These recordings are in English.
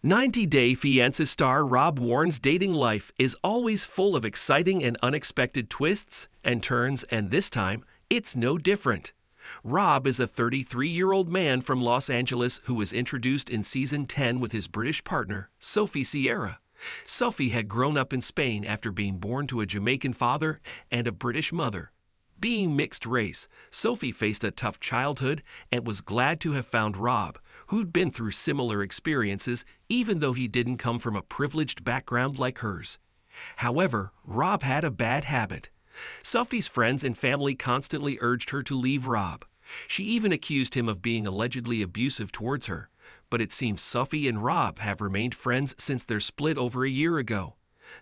90-Day Fiancé star Rob Warne's dating life is always full of exciting and unexpected twists and turns, and this time, it's no different. Rob is a 33-year-old man from Los Angeles who was introduced in Season 10 with his British partner, Sophie Sierra. Sophie had grown up in Spain after being born to a Jamaican father and a British mother. Being mixed race, Sophie faced a tough childhood and was glad to have found Rob, who'd been through similar experiences even though he didn't come from a privileged background like hers. However, Rob had a bad habit. Sophie's friends and family constantly urged her to leave Rob. She even accused him of being allegedly abusive towards her, but it seems Sophie and Rob have remained friends since their split over a year ago.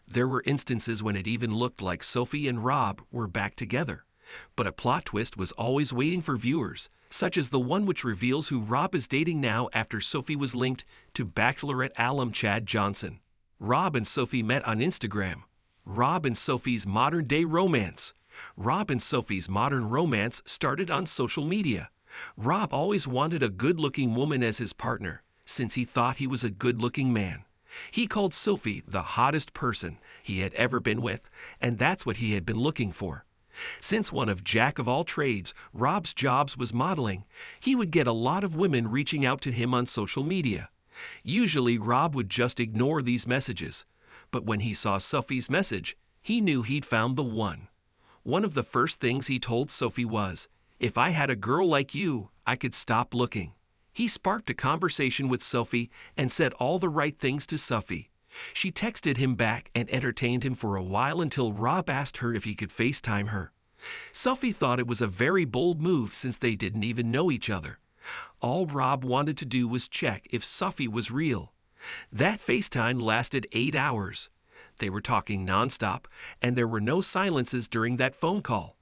There were instances when it even looked like Sophie and Rob were back together. But a plot twist was always waiting for viewers, such as the one which reveals who Rob is dating now after Sophie was linked to Bachelorette alum Chad Johnson. Rob and Sophie met on Instagram. Rob and Sophie's modern-day romance. Rob and Sophie's modern romance started on social media. Rob always wanted a good-looking woman as his partner, since he thought he was a good-looking man. He called Sophie the hottest person he had ever been with, and that's what he had been looking for. Since one of jack-of-all-trades, Rob's jobs was modeling, he would get a lot of women reaching out to him on social media. Usually, Rob would just ignore these messages. But when he saw Sophie's message, he knew he'd found the one. One of the first things he told Sophie was, "If I had a girl like you, I could stop looking." He sparked a conversation with Sophie and said all the right things to Sophie. She texted him back and entertained him for a while until Rob asked her if he could FaceTime her. Sophie thought it was a very bold move since they didn't even know each other. All Rob wanted to do was check if Sophie was real. That FaceTime lasted 8 hours. They were talking nonstop, and there were no silences during that phone call.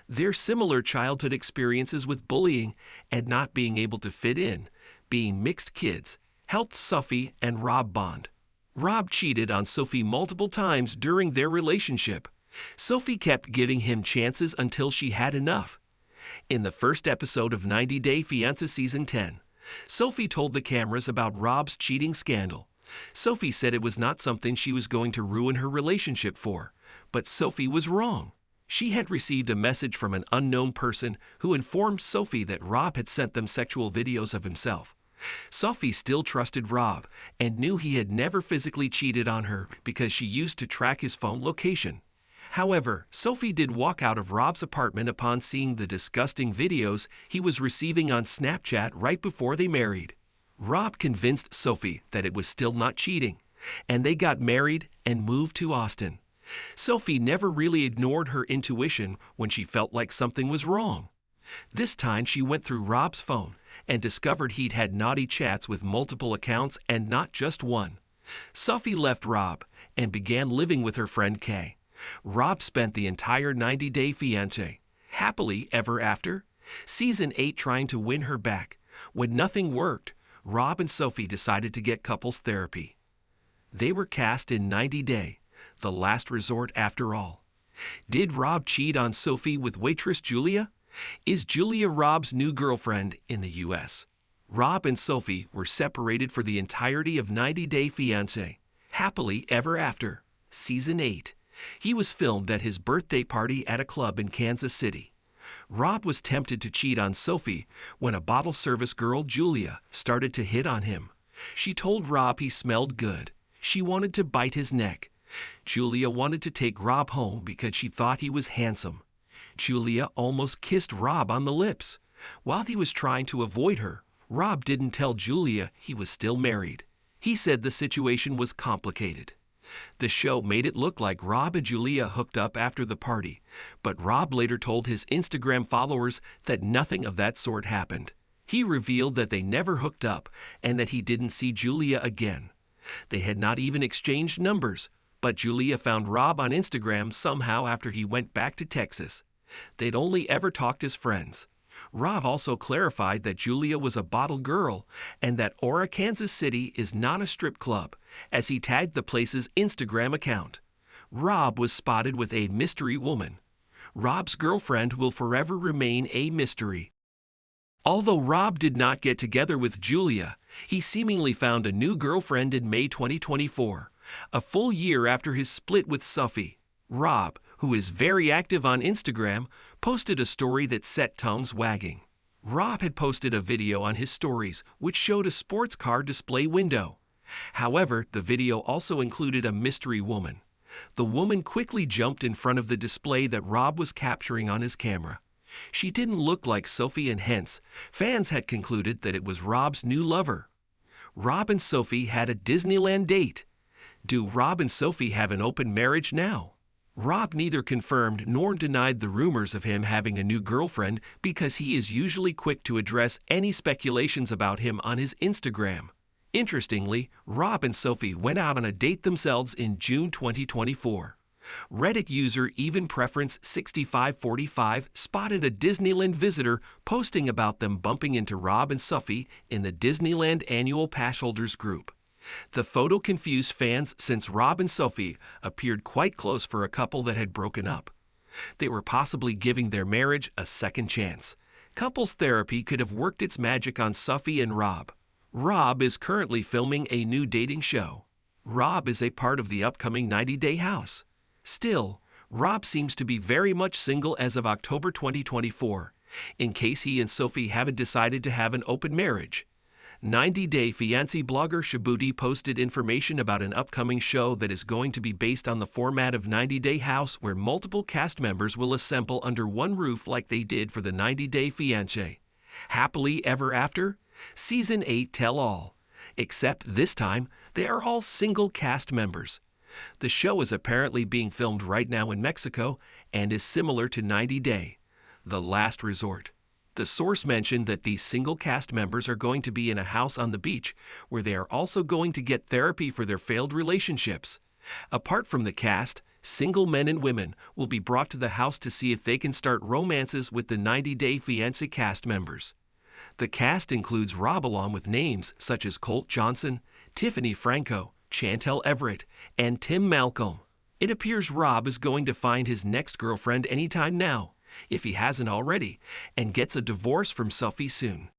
Their similar childhood experiences with bullying and not being able to fit in, being mixed kids, helped Sophie and Rob bond. Rob cheated on Sophie multiple times during their relationship. Sophie kept giving him chances until she had enough. In the first episode of 90-Day Fiancé Season 10, Sophie told the cameras about Rob's cheating scandal. Sophie said it was not something she was going to ruin her relationship for, but Sophie was wrong. She had received a message from an unknown person who informed Sophie that Rob had sent them sexual videos of himself. Sophie still trusted Rob and knew he had never physically cheated on her because she used to track his phone location. However, Sophie did walk out of Rob's apartment upon seeing the disgusting videos he was receiving on Snapchat right before they married. Rob convinced Sophie that it was still not cheating, and they got married and moved to Austin. Sophie never really ignored her intuition when she felt like something was wrong. This time she went through Rob's phone and discovered he'd had naughty chats with multiple accounts and not just one. Sophie left Rob and began living with her friend Kay. Rob spent the entire 90-Day Fiancé happily ever after. Season 8 trying to win her back. When nothing worked, Rob and Sophie decided to get couples therapy. They were cast in 90-Day, the last resort after all. Did Rob cheat on Sophie with waitress Julia? Is Julia Rob's new girlfriend in the U.S.? Rob and Sophie were separated for the entirety of 90-Day Fiancé, happily ever after. Season 8. He was filmed at his birthday party at a club in Kansas City. Rob was tempted to cheat on Sophie when a bottle service girl, Julia, started to hit on him. She told Rob he smelled good. She wanted to bite his neck. Julia wanted to take Rob home because she thought he was handsome. Julia almost kissed Rob on the lips. While he was trying to avoid her, Rob didn't tell Julia he was still married. He said the situation was complicated. The show made it look like Rob and Julia hooked up after the party, but Rob later told his Instagram followers that nothing of that sort happened. He revealed that they never hooked up and that he didn't see Julia again. They had not even exchanged numbers, but Julia found Rob on Instagram somehow after he went back to Texas. They'd only ever talked as friends. Rob also clarified that Julia was a bottle girl and that Aura, Kansas City is not a strip club, as he tagged the place's Instagram account. Rob was spotted with a mystery woman. Rob's girlfriend will forever remain a mystery. Although Rob did not get together with Julia, He seemingly found a new girlfriend in May 2024, a full year after his split with Sophie. Rob, who is very active on Instagram, posted a story that set tongues wagging. Rob had posted a video on his stories which showed a sports car display window. However, the video also included a mystery woman. The woman quickly jumped in front of the display that Rob was capturing on his camera. She didn't look like Sophie, and hence, fans had concluded that it was Rob's new lover. Rob and Sophie had a Disneyland date. Do Rob and Sophie have an open marriage now? Rob neither confirmed nor denied the rumors of him having a new girlfriend because he is usually quick to address any speculations about him on his Instagram. Interestingly, Rob and Sophie went out on a date themselves in June 2024. Reddit user Even Preference 6545 spotted a Disneyland visitor posting about them bumping into Rob and Sophie in the Disneyland Annual Pass Holders group. The photo confused fans since Rob and Sophie appeared quite close for a couple that had broken up. They were possibly giving their marriage a second chance. Couples therapy could have worked its magic on Sophie and Rob. Rob is currently filming a new dating show. Rob is a part of the upcoming 90-Day House. Still, Rob seems to be very much single as of October 2024, in case he and Sophie haven't decided to have an open marriage. 90-Day Fiancé blogger Shabuti posted information about an upcoming show that is going to be based on the format of 90-Day House, where multiple cast members will assemble under one roof like they did for the 90-Day Fiancé. Happily Ever After? Season 8 Tell All. Except this time, they are all single cast members. The show is apparently being filmed right now in Mexico and is similar to 90-Day, The Last Resort. The source mentioned that these single cast members are going to be in a house on the beach where they are also going to get therapy for their failed relationships. Apart from the cast, single men and women will be brought to the house to see if they can start romances with the 90-Day Fiancé cast members. The cast includes Rob along with names such as Colt Johnson, Tiffany Franco, Chantel Everett, and Tim Malcolm. It appears Rob is going to find his next girlfriend anytime now, if he hasn't already, and gets a divorce from Sophie soon.